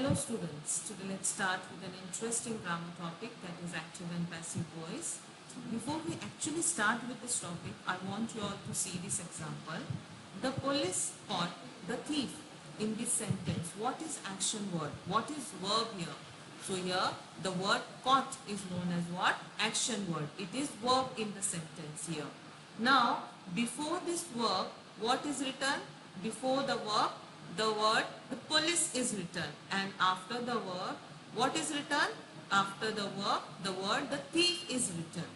Hello students, today let's start with an interesting grammar topic, that is active and passive voice. Before we actually start with this topic, I want you all to see this example. The police caught the thief in this sentence. What is action word? What is verb here? So here the word caught is known as what? Action word. It is verb in the sentence here. Now before this verb, what is written? Before the verb, the word the police is written, and after the verb, what is written? After the verb, the word the thief is written.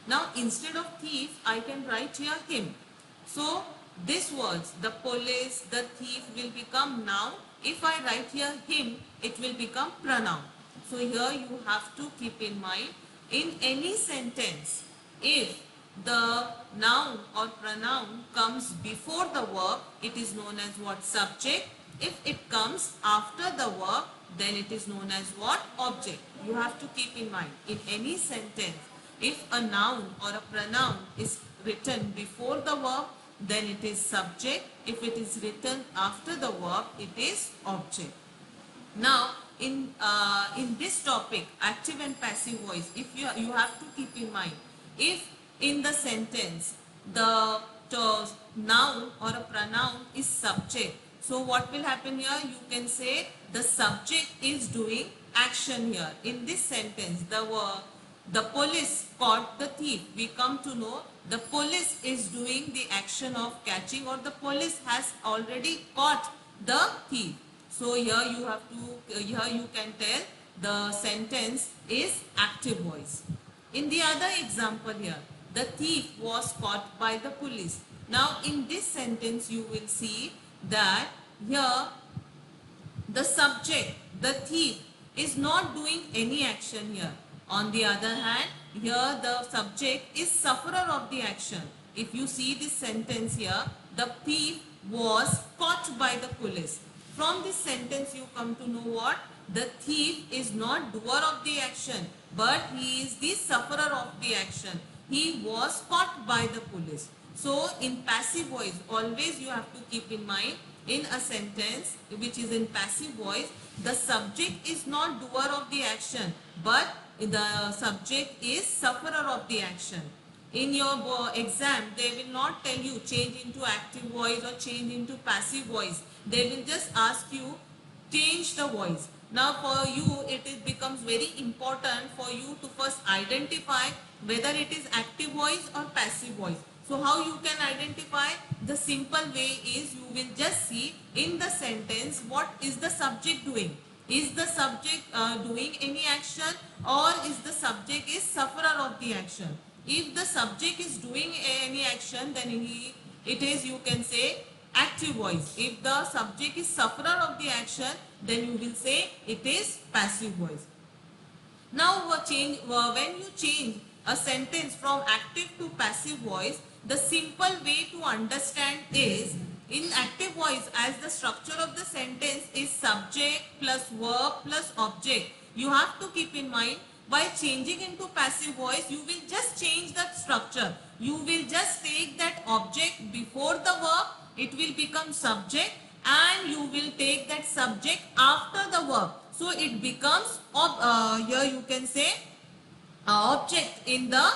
Now instead of thief, I can write here him. So these words, the police, the thief, will become noun. If I write here him, it will become pronoun. So here you have to keep in mind, in any sentence, if the noun or pronoun comes before the verb, it is known as what? Subject. If it comes after the verb, then it is known as what? Object. You have to keep in mind, in any sentence, if a noun or a pronoun is written before the verb, then it is subject. If it is written after the verb, it is object. Now in this topic, active and passive voice, if you have to keep in mind, if in the sentence the noun or a pronoun is subject, so what will happen here? You can say the subject is doing action here. In this sentence, the police caught the thief. We come to know the police is doing the action of catching, or the police has already caught the thief. So here you have to, here you can tell the sentence is active voice. In the other example here, the thief was caught by the police. Now in this sentence you will see that here the subject, the thief, is not doing any action here. On the other hand, here the subject is sufferer of the action. If you see this sentence here, the thief was caught by the police. From this sentence you come to know what? The thief is not doer of the action, but he is the sufferer of the action. He was caught by the police. So in passive voice, always you have to keep in mind, in a sentence which is in passive voice, the subject is not doer of the action, but the subject is sufferer of the action. In your exam, they will not tell you change into active voice or change into passive voice. They will just ask you change the voice. Now for you, it becomes very important for you to first identify whether it is active voice or passive voice. So how you can identify? The simple way is, you will just see in the sentence what is the subject doing. Is the subject doing any action, or is the subject is sufferer of the action? If the subject is doing any action, then it is, you can say, active voice. If the subject is sufferer of the action, then you will say it is passive voice. Now when you change a sentence from active to passive voice, the simple way to understand is, in active voice, as the structure of the sentence is subject plus verb plus object, you have to keep in mind, by changing into passive voice, you will just change that structure. You will just take that object before the verb, it will become subject, and you will take that subject after the verb. So it becomes, here you can say, object in the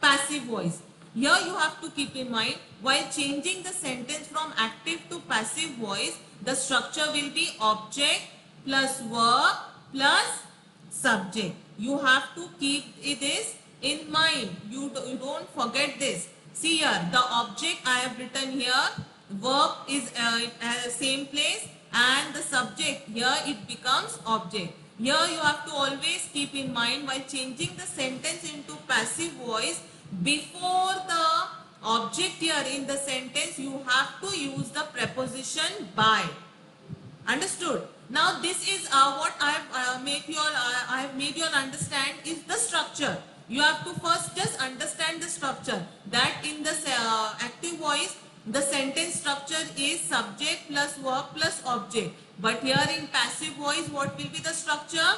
passive voice. Here you have to keep in mind, while changing the sentence from active to passive voice, the structure will be object plus verb plus subject. You have to keep this in mind. You don't forget this. See here, the object I have written here, verb is at same place, and the subject here, it becomes object. Here you have to always keep in mind, while changing the sentence into passive voice, before the object here in the sentence, you have to use the preposition by. Understood? Now this is what I have made you all understand is the structure. You have to first just understand the structure, that in the active voice, the sentence structure is subject plus verb plus object. But here in passive voice, what will be the structure?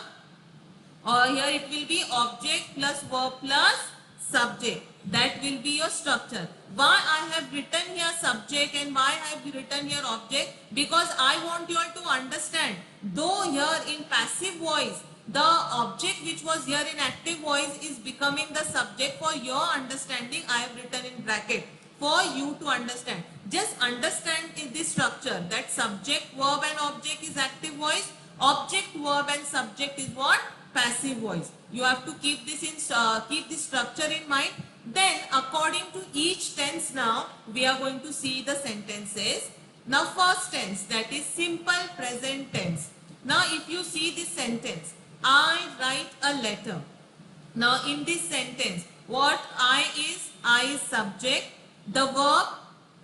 Here it will be object plus verb plus subject. That will be your structure. Why I have written here subject and why I have written here object? Because I want you all to understand though here in passive voice, the object which was here in active voice is becoming the subject. For your understanding, I have written in bracket for you to understand. Just understand in this structure that subject, verb and object is active voice. Object, verb and subject is what? Passive voice. You have to keep this keep this structure in mind. Then according to each tense, now we are going to see the sentences. Now first tense, that is simple present tense. Now if you see this sentence, I write a letter. Now in this sentence, what I is subject. The verb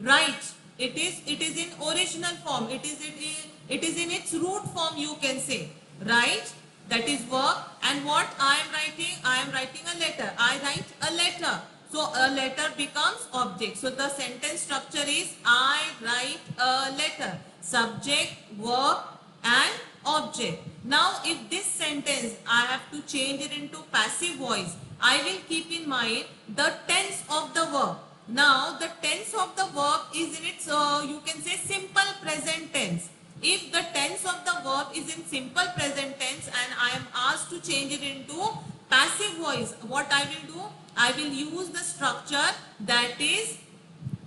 write, it is in original form. It is in its root form, you can say. Write, that is verb. And what I am writing? I am writing a letter. I write a letter. So a letter becomes object. So the sentence structure is I write a letter. Subject, verb and object. Now if this sentence I have to change it into passive voice, I will keep in mind the tense of the verb. Now the tense of the verb is in its you can say simple present tense. If the tense of the verb is in simple present tense and I am asked to change it into passive voice, what I will do? I will use the structure, that is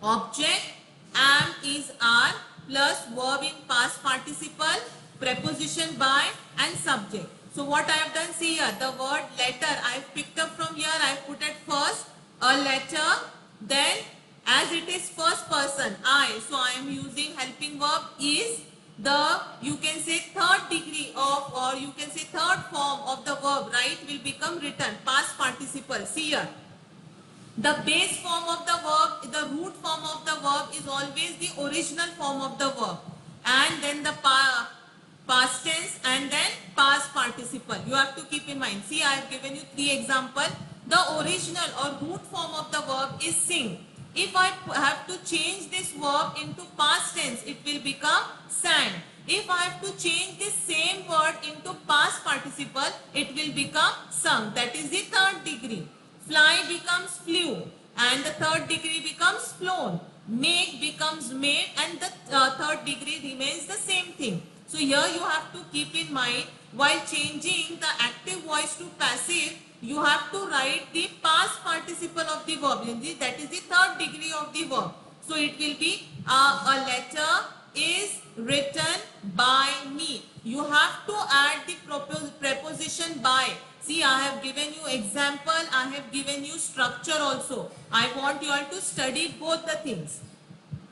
object, am, is, are plus verb in past participle, preposition by and subject. So what I have done, see here, the word letter I have picked up from here. I have put at first a letter, then as it is first person I, so I am using helping verb is. The, you can say third degree of, or you can say third form of the verb, right, will become written past participle. See here, the base form of the verb, the root form of the verb is always the original form of the verb, and then the past tense and then past participle. You have to keep in mind. See, I have given you 3 examples. The original or root form of the verb is sing. If I have to change this verb into past tense, it will become sang. If I have to change this same word into past participle, it will become sung. That is the third degree. Fly becomes flew, and the third degree becomes flown. Make becomes made, and the third degree remains the same thing. So here you have to keep in mind, while changing the active voice to passive, you have to write the past participle of the verb. That is the third degree of the verb. So it will be a letter is written by me. You have to add the preposition by. See, I have given you example, I have given you structure also. I want you all to study both the things.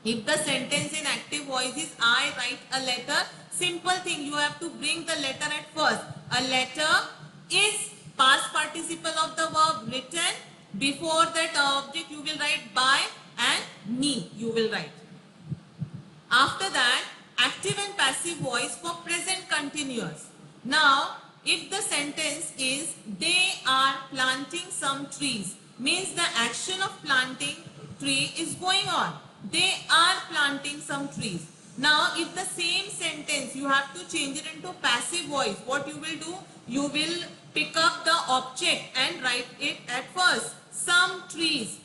If the sentence in active voice is I write a letter, simple thing, you have to bring the letter at first. A letter is past participle of the verb written. Before that object you will write by, and me you will write. After that, active and passive voice for present continuous. Now if the sentence is they are planting some trees, means the action of planting tree is going on. They are planting some trees. Now if the same sentence you have to change it into passive voice, what you will do? You will pick up the object and write it at first. Some trees.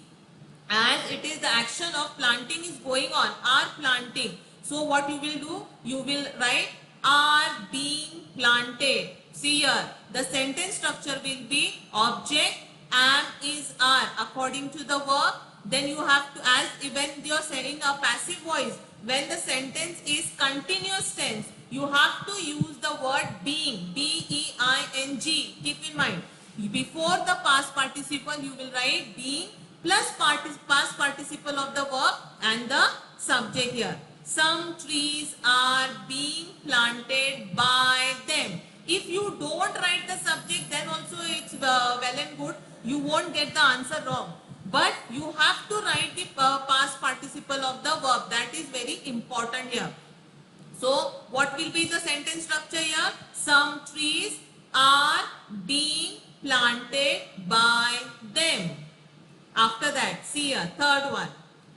As it is the action of planting is going on, are planting. So what you will do? You will write are being planted. See here, the sentence structure will be object, am, is, are according to the verb. Then you have to, as when you are saying a passive voice, when the sentence is continuous tense, you have to use the word being, B-E-I-N-G. Keep in mind, before the past participle you will write being plus past participle of the verb and the subject here. Some trees are being planted by them. If you don't write the subject, then also it's well and good. You won't get the answer wrong. But you have to write the past participle of the verb. That is very important here. So what will be the sentence structure here? Some trees are being planted by them. After that, see here, third one.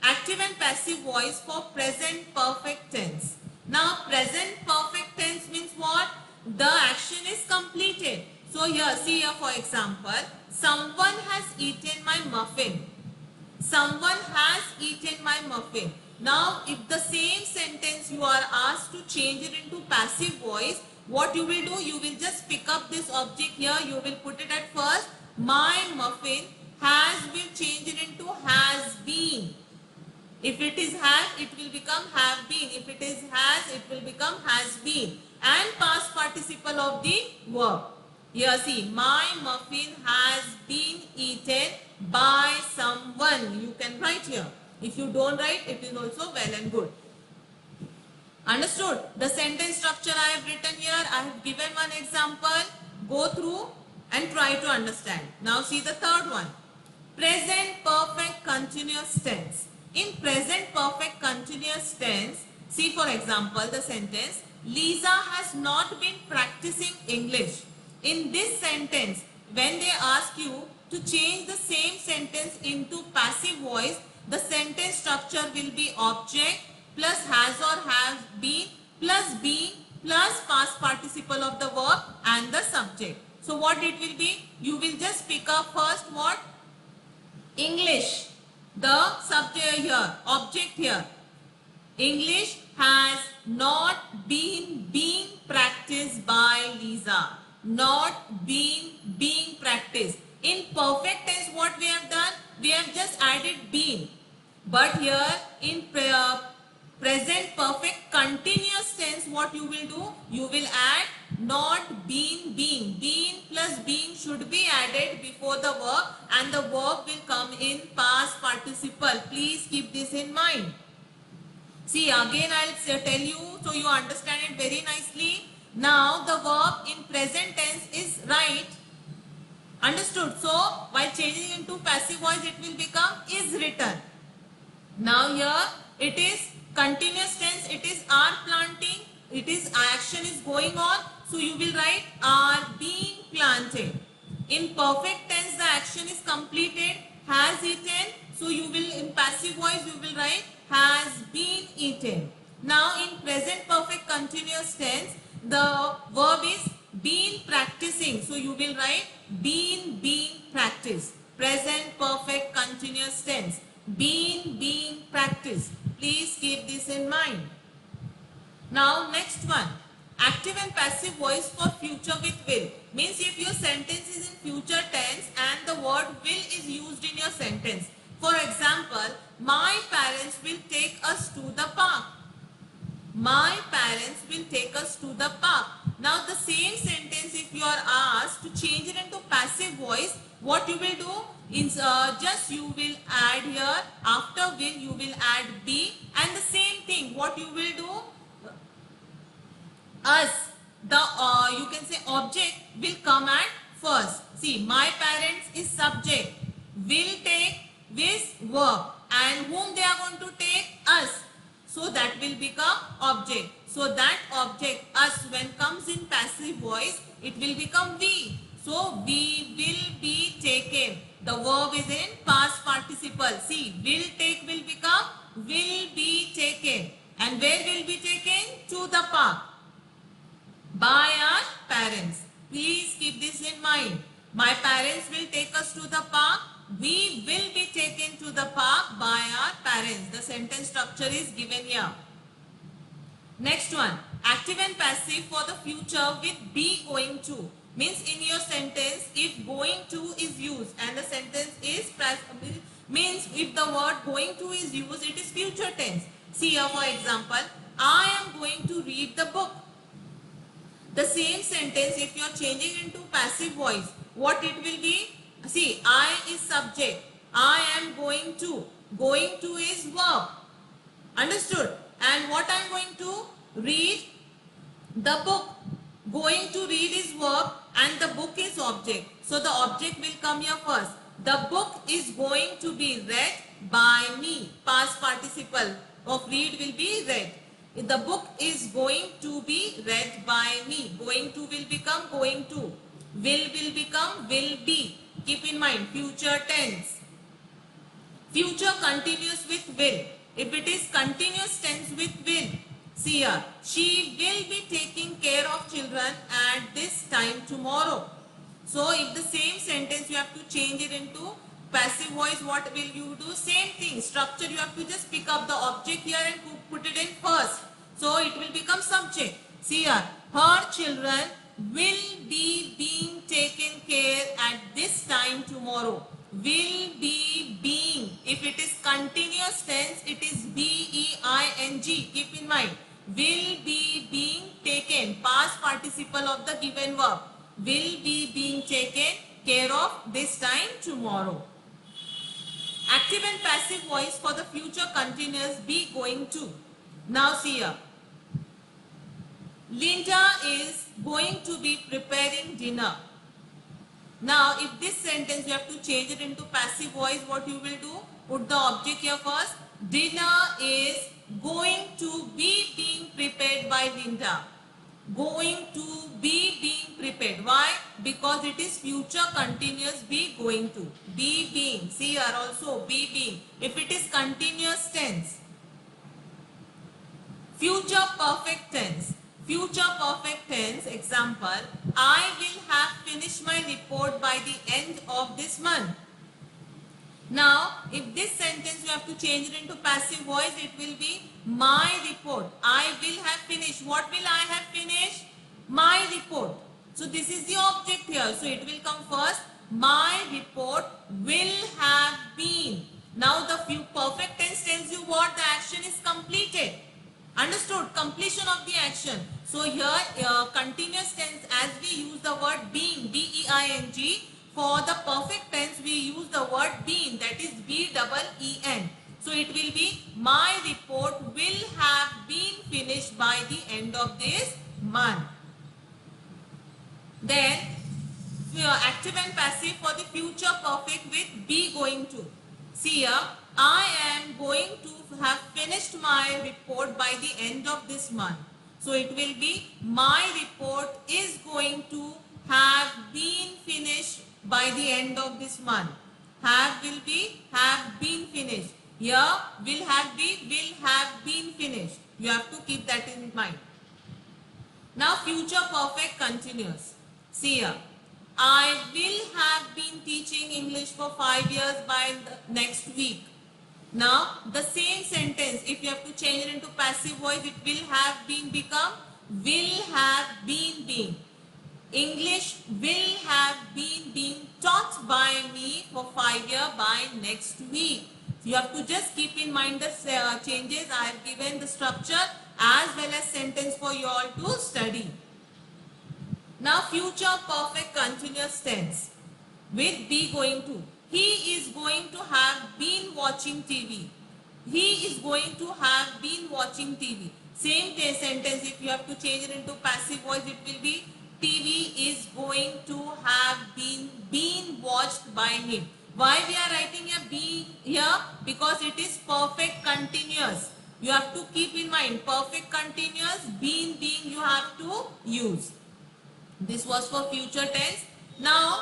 Active and passive voice for present perfect tense. Now present perfect tense means what? The action is completed. So here, see here for example, someone has eaten my muffin. Someone has eaten my muffin. Now if the same sentence you are asked to change it into passive voice, What you will do, you will just pick up this object here, you will put it at first. My muffin has been changed into has been. If it is has, it will become have been. If it is has, it will become has been. And past participle of the verb. Here see, my muffin has been eaten by someone. You can write here. If you don't write, it is also well and good. Understood? The sentence structure I have written here, I have given one example. Go through and try to understand. Now see the third one. Present perfect continuous tense. In present perfect continuous tense, see for example the sentence, Lisa has not been practicing English. In this sentence, when they ask you to change the same sentence into passive voice, the sentence structure will be object plus has or have been plus being plus past participle of the verb and the subject. So what it will be? You will just pick up first what? English. The subject here, object here. English has not been being practiced by Lisa. Not being practiced. In perfect tense, what we have done? We have just added been. But here in present perfect continuous tense, what you will do? You will add not being. Being plus being should be added before the verb and the verb will come in past participle. Please keep this in mind. See, again I'll tell you so you understand it very nicely. Now the verb in present tense is right. Understood? So while changing into passive voice, it will become is written. Now here it is continuous tense, it is are planting, it is action is going on. So you will write are being planted. In perfect tense, the action is completed, has eaten. So you will, in passive voice, you will write has been eaten. Now in present perfect continuous tense, the verb is been practicing. So you will write been being practiced. Present perfect continuous tense. Been being practiced. Please keep this in mind. Now next one. Active and passive voice for future with will. Means if your sentence is in future tense and the word will is used in your sentence. For example, my parents will take us to the park. My parents will take us to the park. Now the same sentence, if you are asked to change it into passive voice, what you will do is just you will add here, after will you will add be, and the same thing what you will do, us, the you can say object will come at first. See, my parents is subject, will take with verb, and whom they are going to take? Us. So that will become object. So that object us when comes in passive voice, it will become we. So we will be taken. The verb is in past participle. See, will take will become will be taken. And where will be taken? To the park. By our parents. Please keep this in mind. My parents will take us to the park. We will be taken to the park by our parents. The sentence structure is given here. Next one. Active and passive for the future with be going to. Means in your sentence, if going to is used and the sentence is means if the word going to is used, it is future tense. See here for example, I am going to read the book. The same sentence, if you are changing into passive voice, what it will be? See, I is subject. I am going to. Going to is verb. Understood? And what I am going to? Read the book. Going to read is verb and the book is object. So the object will come here first. The book is going to be read by me. Past participle of read will be read. The book is going to be read by me. Going to will become going to. Will become will be. Keep in mind future tense. Future continuous with will. If it is continuous tense with will. See here. She will be taking care of children at this time tomorrow. So if the same sentence you have to change it into passive voice, what will you do? Same thing. Structure, you have to just pick up the object here and put it in first. So it will become subject. See here, her children will be being taken care at this time tomorrow. Will be being. If it is continuous tense, it is being. Keep in mind. Will be being taken. Past participle of the given verb. Will be being taken care of this time tomorrow. Active and passive voice for the future continuous be going to. Now see here. Linda is going to be preparing dinner. Now, if this sentence you have to change it into passive voice, what you will do? Put the object here first. Dinner is going to be being prepared by Linda. Going to be being prepared. Why? Because it is future continuous be going to. Be being. See here also be being. If it is continuous tense. Future perfect tense. Future perfect tense, example, I will have finished my report by the end of this month. Now, if this sentence you have to change it into passive voice, it will be my report. I will have finished. What will I have finished? My report. So, this is the object here. So, it will come first. My report will have been. Now, the perfect tense tells you what the action is completed. Understood? Completion of the action. So here continuous tense, as we use the word being, B-E-I-N-G. For the perfect tense we use the word been, that is B-E-E-N. So it will be my report will have been finished by the end of this month. Then active and passive for the future perfect with be going to. See here, I am going to have finished my report by the end of this month. So it will be my report is going to have been finished by the end of this month. Have will be have been finished. Here will have been finished. You have to keep that in mind. Now future perfect continuous. See here. I will have been teaching English for 5 years by the next week. Now, the same sentence, if you have to change it into passive voice, it will have been become will have been being. English will have been being taught by me for 5 years by next week. You have to just keep in mind the changes. I have given the structure as well as sentence for you all to study. Now, future perfect continuous tense with be going to. He is going to have been watching TV. He is going to have been watching TV. Same sentence, if you have to change it into passive voice, it will be TV is going to have been watched by him. Why we are writing a be here? Because it is perfect continuous. You have to keep in mind perfect continuous, being you have to use. This was for future tense. Now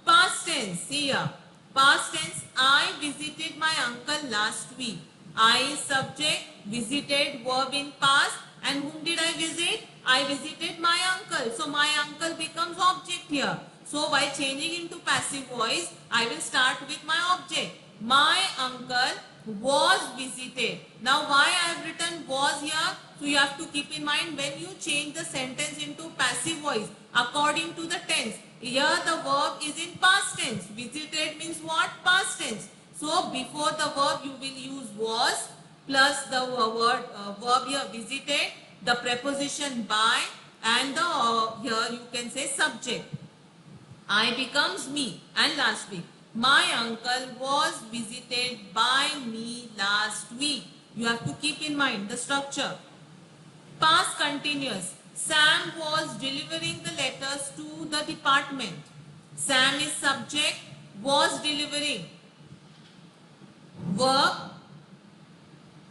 past tense. See here. Past tense, I visited my uncle last week. I is subject, visited verb in past, and whom did I visit? I visited my uncle. So my uncle becomes object here. So by changing into passive voice, I will start with my object. My uncle was visited. Now why I have written was here? So you have to keep in mind when you change the sentence into passive voice according to the tense. Here the verb is in past tense. Visited means what? Past tense. So before the verb you will use was plus the verb here visited, the preposition by, and the here you can say subject. I becomes me. And last week, my uncle was visited by me last week. You have to keep in mind the structure. Past continuous. Sam was delivering the letters to the department. Sam is subject, was delivering. Verb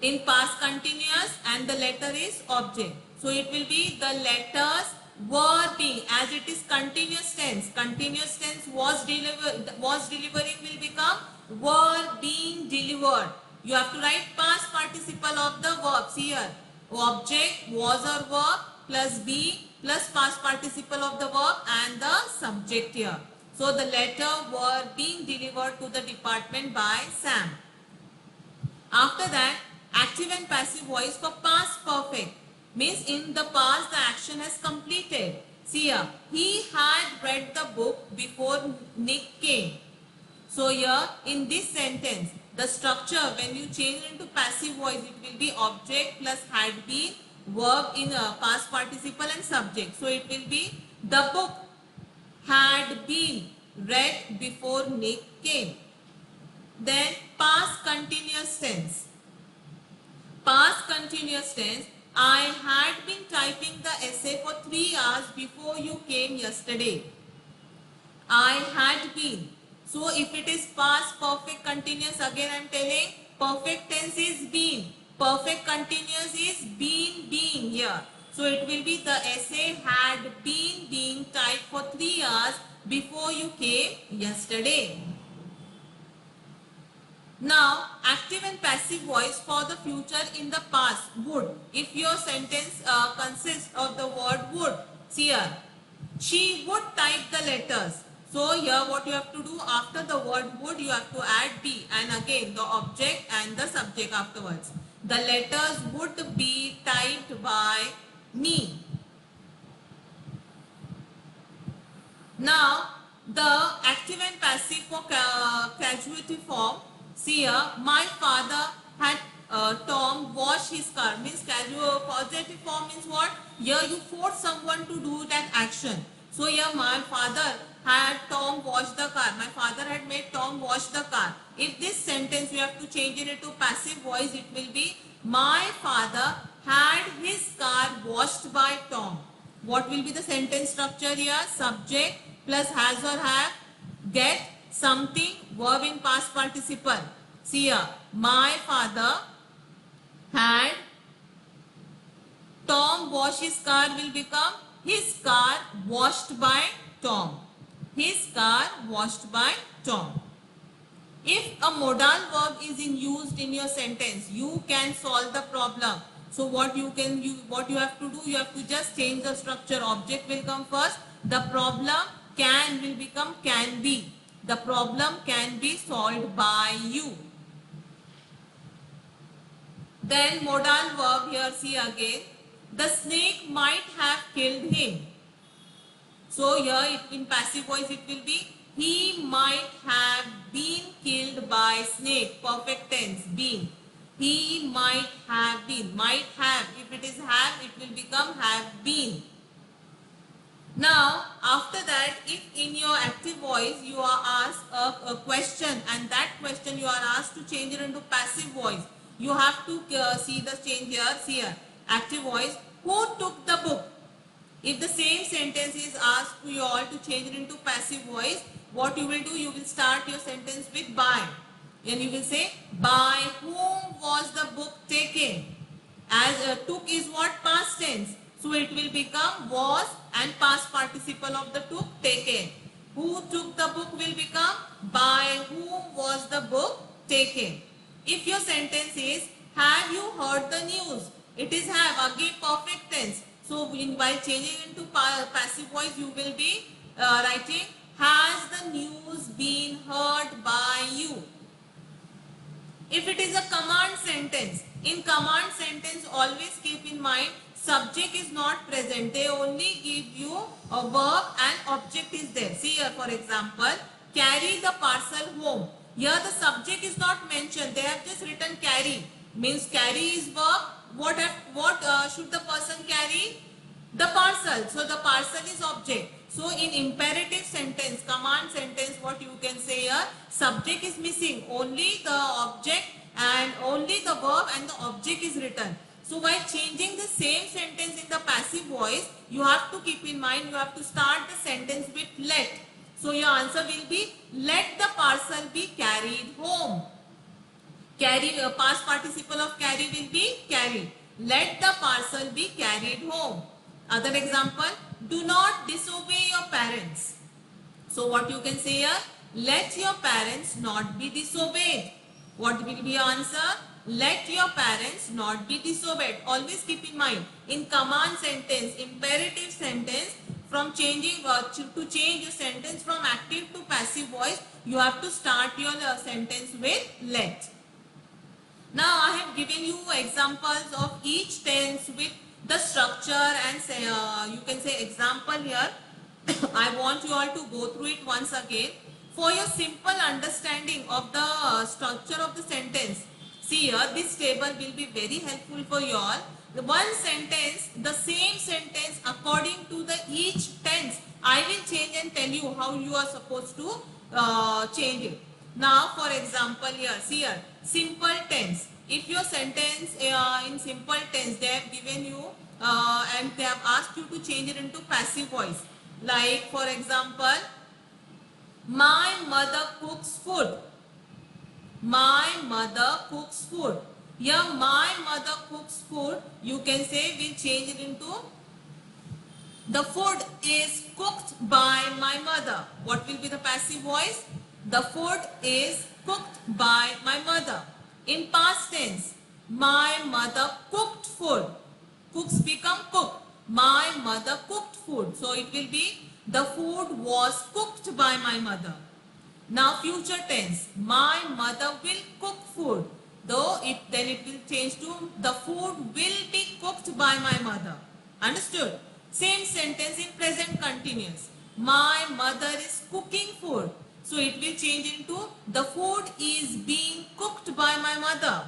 in past continuous, and the letter is object. So it will be the letters were being, as it is continuous tense. Continuous tense was delivering will become were being delivered. You have to write past participle of the verbs here. Object, was or verb plus be plus past participle of the verb and the subject here. So the letter were being delivered to the department by Sam. After that, active and passive voice for past perfect. means in the past the action has completed. See here, he had read the book before Nick came. So here in this sentence, the structure when you change into passive voice, it will be object plus had been, verb in past participle and subject. So it will be the book had been read before Nick came. Then past continuous tense. Past continuous tense. I had been typing the essay for 3 hours before you came yesterday. I had been. So if it is past perfect continuous, again I am telling perfect tense is been. Perfect continuous is been being here. So it will be the essay had been being typed for 3 hours before you came yesterday. Now, active and passive voice for the future in the past. Would. If your sentence consists of the word would. See here. She would type the letters. So here what you have to do, after the word would, you have to add be, and again the object and the subject afterwards. The letters would be typed by me. Now, the active and passive for casuative form. See here, my father had Tom wash his car. Means casual positive form means what? Here you force someone to do that action. So here my father had Tom wash the car. My father had made Tom wash the car. If this sentence you have to change it into passive voice, it will be my father had his car washed by Tom. What will be the sentence structure here? Subject plus has or have, get something, verb in past participle. See here, my father had Tom wash his car will become his car washed by Tom. His car washed by Tom. If a modal verb is used in your sentence, you can solve the problem. So what you have to do, you have to just change the structure. Object will come first. The problem can will become can be. The problem can be solved by you. Then modal verb here, see again. The snake might have killed him. So here in passive voice it will be he might have been killed by snake. Perfect tense, been. He might have been. Might have. If it is have, it will become have been. Now, after that, if in your active voice you are asked a question and that question you are asked to change it into passive voice, you have to see the change here. See here. Active voice. Who took the book? If the same sentence is asked to you all to change it into passive voice, what you will do, you will start your sentence with by. And you will say, by whom was the book taken? As took is what? Past tense. So it will become was and past participle of the took, taken. Who took the book will become by whom was the book taken. If your sentence is, have you heard the news? It is have, again perfect tense. So while changing into passive voice, you will be writing, has the news been heard by you? If it is a command sentence, in command sentence always keep in mind subject is not present. They only give you a verb and object is there. See here for example, carry the parcel home. Here the subject is not mentioned. They have just written carry. Means carry is verb. What should the person carry? The parcel. So the parcel is object. So in imperative sentence, command sentence, what you can say here, subject is missing. Only the object and only the verb and the object is written. So while changing the same sentence in the passive voice, you have to keep in mind, you have to start the sentence with let. So your answer will be, let the parcel be carried home. Carry, past participle of carry will be carried. Let the parcel be carried home. Other example, do not disobey your parents. So what you can say here, let your parents not be disobeyed. What will be your answer? Let your parents not be disobeyed. Always keep in mind, in command sentence, imperative sentence, from changing to change your sentence from active to passive voice, you have to start your sentence with let. Now I have given you examples of each tense with the structure and say, you can say example here. I want you all to go through it once again for your simple understanding of the structure of the sentence. See here, this table will be very helpful for you all. The one sentence, the same sentence according to the each tense, I will change and tell you how you are supposed to change it. Now for example here, see here, simple tense. If your sentence in simple tense, they have given you and they have asked you to change it into passive voice. Like for example, my mother cooks food. My mother cooks food. Here my mother cooks food, you can say we'll change it into the food is cooked by my mother. What will be the passive voice? The food is cooked by my mother. In past tense, my mother cooked food. Cooks become cook. My mother cooked food. So it will be the food was cooked by my mother. Now future tense, my mother will cook food. Though then it will change to the food will be cooked by my mother. Understood? Same sentence in present continuous. My mother is cooking food. So it will change into the food is being cooked by my mother.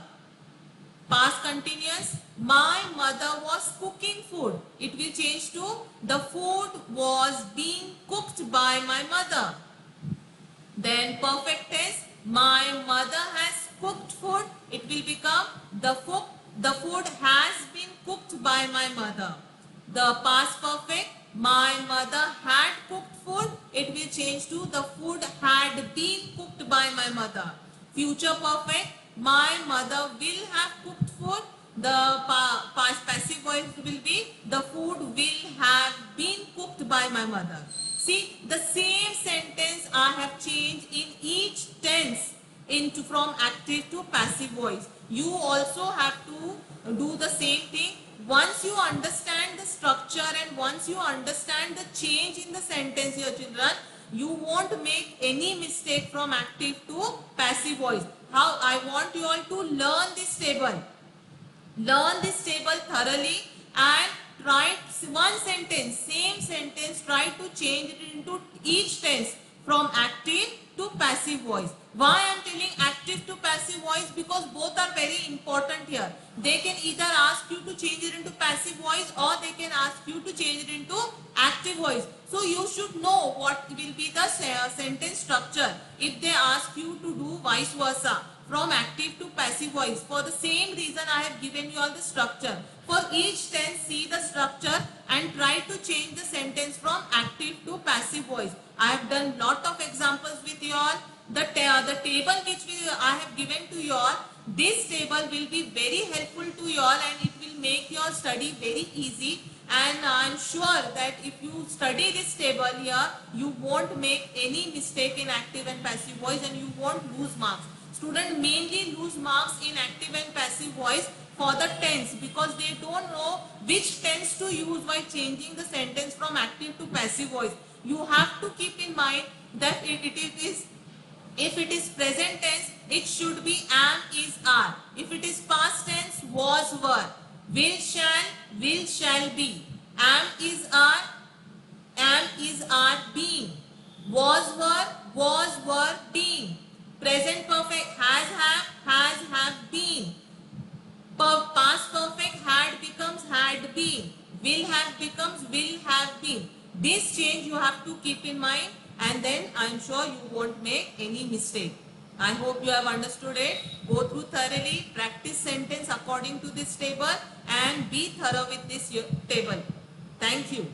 Past continuous, my mother was cooking food. It will change to the food was being cooked by my mother. Then perfect tense, my mother has cooked food. It will become the food has been cooked by my mother. The past perfect, my mother had cooked food. It will change to the food had been cooked by my mother. Future perfect, my mother will have cooked food. The past passive voice will be the food will have been cooked by my mother. See, the same sentence I have changed in each tense into from active to passive voice. You also have to do the same thing. Once you understand the structure and once you understand the change in the sentence, your children, you won't make any mistake from active to passive voice. How? I want you all to learn this table. Learn this table thoroughly and try one sentence, same sentence, try to change it into each tense from active to passive voice. Why I am telling active to passive voice? Because both are very important here. They can either ask you to change it into passive voice or they can ask you to change it into active voice. So you should know what will be the sentence structure if they ask you to do vice versa from active to passive voice. For the same reason I have given you all the structure. For each tense, see the structure and try to change the sentence from active to passive voice. I have done lot of examples with you all. The table which I have given to you all, this table will be very helpful to you all and it will make your study very easy. And I am sure that if you study this table here, you won't make any mistake in active and passive voice and you won't lose marks. Students mainly lose marks in active and passive voice for the tense because they don't know which tense to use while changing the sentence from active to passive voice. You have to keep in mind that if it is present tense, it should be am, is, are. If it is past tense, was, were. Will, shall be. Am, is, are being. Was, were, being. Present perfect has, have been. Past perfect had becomes had been. Will have becomes will have been. This change you have to keep in mind and then I am sure you won't make any mistake. I hope you have understood it. Go through thoroughly, practice sentence according to this table and be thorough with this table. Thank you.